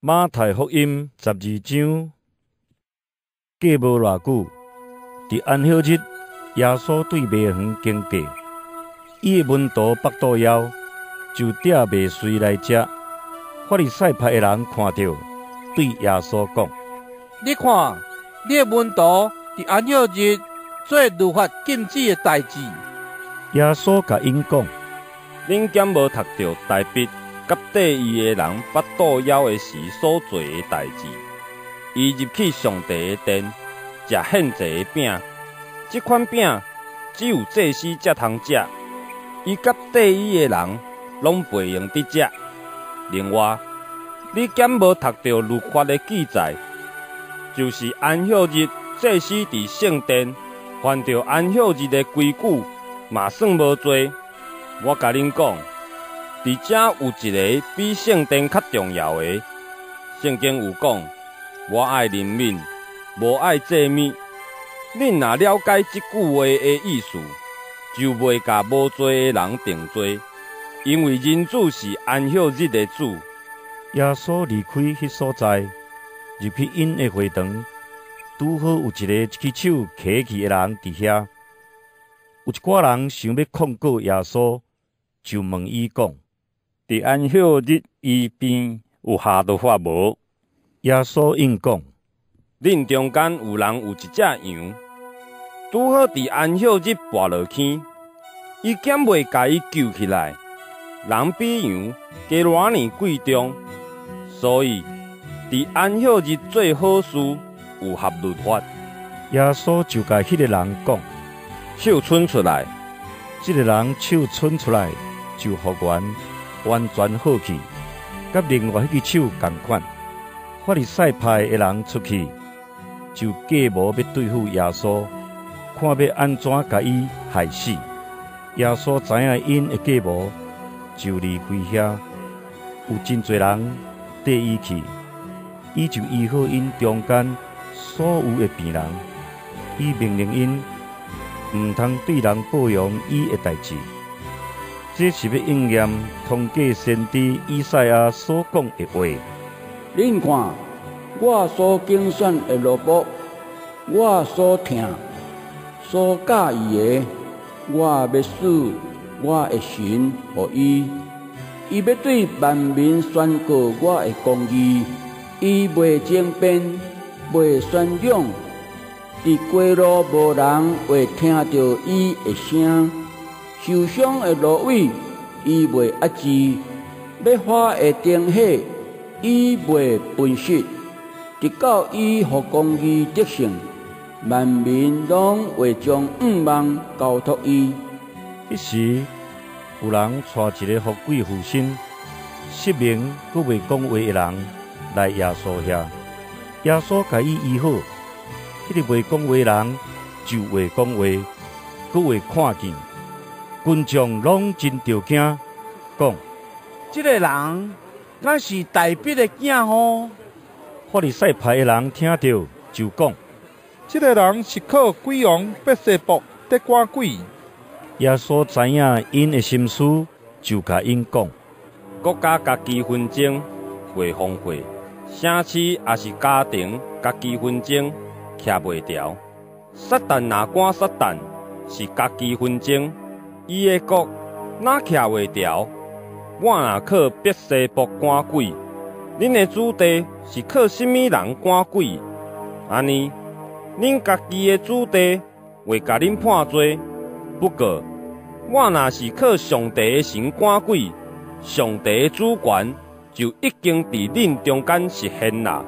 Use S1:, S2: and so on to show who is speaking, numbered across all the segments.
S1: 马太福音12章，过无偌久，伫安息日，耶稣对卖园经过，伊的门徒腹肚枵，就带麦穗来食。法利赛派的人看到，对耶稣讲：“
S2: 你看，你的门徒伫安息日做律法禁止的代志。”
S1: 耶稣甲因讲：“
S3: 恁敢无读到大笔甲缀伊的人腹肚枵的时所做的代志？伊入去上帝的殿，食献祭的饼，即款饼只有祭司才通食，伊甲缀伊的人拢袂用得食。另外，你敢无读到律法的记载？就是安息日，祭司伫圣殿犯着安息日的规矩，嘛算无罪。我甲恁讲，伫遮有一个比圣殿较重要的。圣经有讲，我爱人民，无爱祭物。恁若了解即句话的意思，就袂甲无罪的人定罪，因为人子是安息日的主。
S1: 耶稣离开迄所在，入去因的会堂，拄好有一个一只手揢去的人伫遐。有一寡人想要控告耶稣，就问伊讲：“
S3: 伫安息日伊边有下律法无？”
S1: 耶稣应讲：“
S3: 恁中间有人有一只羊，拄好伫安息日跋落去，伊敢袂甲伊救起来？人比羊加偌尼贵重，所以伫安息日做好事有合律法。”
S1: 耶稣就甲迄个人讲：“
S3: 手伸出来。”
S1: 这个人手伸出来，就复原，完全好去，甲另外迄只手同款。法利赛派的人出去，就计谋要对付耶稣，看要安怎甲伊害死。耶稣知影因的计谋，就离开遐，有真侪人缀伊去，伊就医好因中间所有的病人，伊命令因毋通对人报扬伊的代志。这是要应验通过先知以赛亚所讲的话。
S4: 恁看，我所竞选的萝卜，我所听、所介意的，我要使我的神予伊。伊要对万民宣告我的公义，伊袂争辩，袂宣扬。伫街路无人会听到伊的声，受伤的芦苇伊袂压制，要花的灯火伊袂分析，直到伊互公义得胜，万民拢会将望交托伊。
S1: 迄时，有人带一个富贵父亲、失明佮袂讲话的人来耶稣遐，耶稣甲伊医好。迄个袂讲话的人就会讲话，佮会看见。群众拢真着惊，讲：“
S2: 这个人敢是大笔的囝吼？”
S1: 法利赛派的人听到就讲：“
S5: 这个人是靠鬼王别西卜得赶鬼。”
S1: 耶稣知影因的心思，就甲因讲：“
S3: 国家家己纷争袂防火，城市也是家庭家己纷争。徛袂牢，撒旦若赶撒旦，是家己纷争，伊的国哪徛袂牢？我若靠别西卜赶鬼，恁的子弟是靠甚物人赶鬼？安尼，恁家己的子弟会甲恁判罪。不过，我若是靠上帝的神赶鬼，上帝的主权就已经伫恁中间实现啦。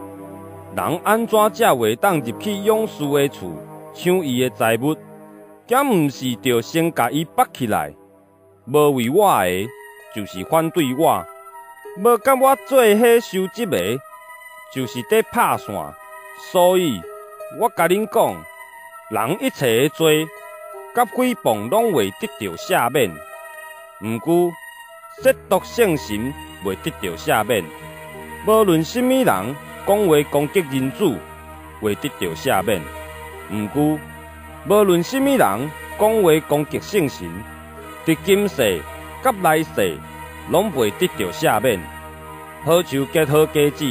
S3: 人安怎才会当入去勇士的厝抢伊的财物？敢毋是着先甲伊绑起来？无为我的，就是反对我；无甲我做伙收集的，就是在拍线。所以，我甲恁讲，人一切的罪，甲诽谤拢会得到赦免。毋过，亵渎圣神袂得到赦免。无论甚物人讲话攻击人主，会得到赦免；毋过，无论甚物人讲话攻击圣神，伫今世甲来世拢袂得到赦免。好树结好果子，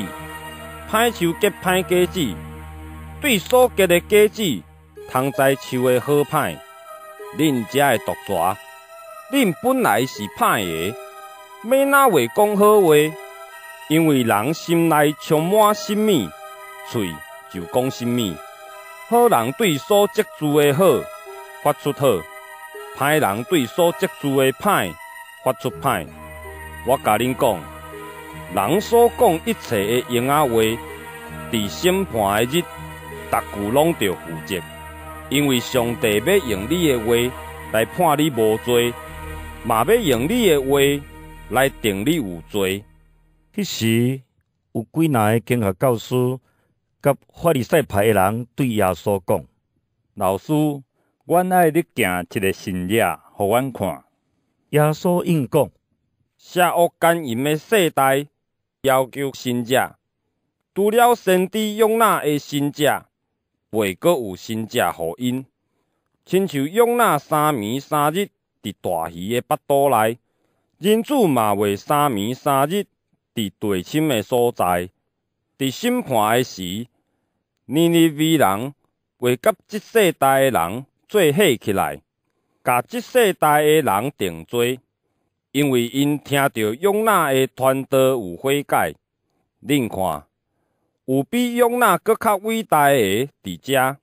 S3: 歹树结歹果子，对所结的果子，通知树的好歹。恁遮的毒蛇，恁本来是歹个，要哪会讲好话？因为人心内充满什么，嘴就讲什么。好人对所积聚的好发出好，歹人对所积聚的歹发出歹。我甲恁讲，人所讲一切的用话，伫审判的日，逐句拢着负责，因为上帝要用你的话来判你无罪，嘛要用你的话来定你有罪。
S1: 迄时有几若个经学教师甲法利赛派的人对耶稣讲：“
S6: 老师，阮爱你行一个新约，互阮看。”
S1: 耶稣应讲：“
S3: 邪恶奸淫的世代要求新者，除了先知约纳的新者，袂阁有新者互因。亲像约纳3暝3日伫大鱼的腹肚内，人子嘛会3暝3日伫地深的所在。伫审判的时，尼尼微人会甲即世代的人做伙起来，甲即世代的人定罪，因为因听到约纳的传道有悔改。恁看，有比约纳搁较伟大的伫遮。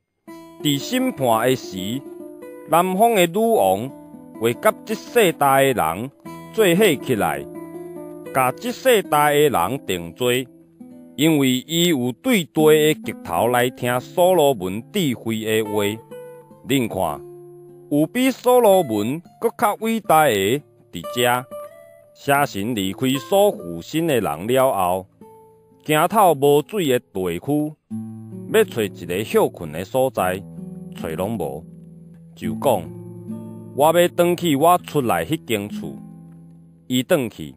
S3: 伫审判的时，南方的女王会甲即世代的人做伙起来，甲即世代的人定罪。因为伊有对地的极头来听所罗门智慧的话，恁看，有比所罗门搁较伟大的伫遮。写神离开所附身的人了后，行透无水的地区，要找一个休困的所在，找拢无，就讲：我要转去我出来迄间厝。伊转去，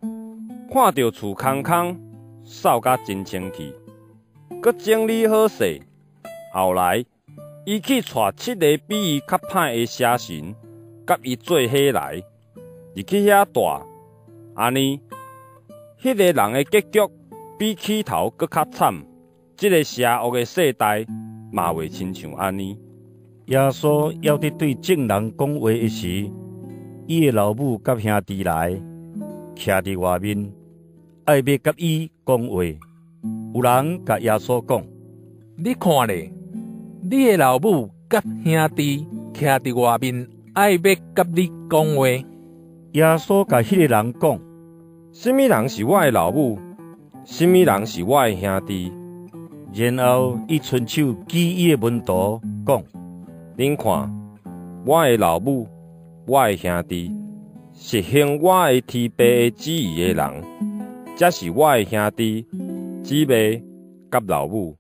S3: 看到厝空空。扫甲真清气，佮整理好势。后来，伊去带7个比伊较歹的写神，甲伊做伙来，入去遐住。安尼，迄个人的结局比起头佮较惨。即个邪恶的世代嘛袂亲像安尼。
S1: 耶稣要伫对众人讲话的时，伊的老母甲兄弟来，徛伫外面。爱要甲伊讲话，有人甲耶稣讲：“
S2: 你看咧，你的老母甲兄弟徛伫外面，爱要甲你讲话。”
S1: 耶稣甲迄个人讲：“
S3: 什么人是我的老母？什么人是我的兄弟？”
S1: 然后伊伸手举伊的门徒讲：“
S3: 恁看，我的老母，我的兄弟，是行我的天父的旨意的人。这是我的兄弟、姊妹甲老母。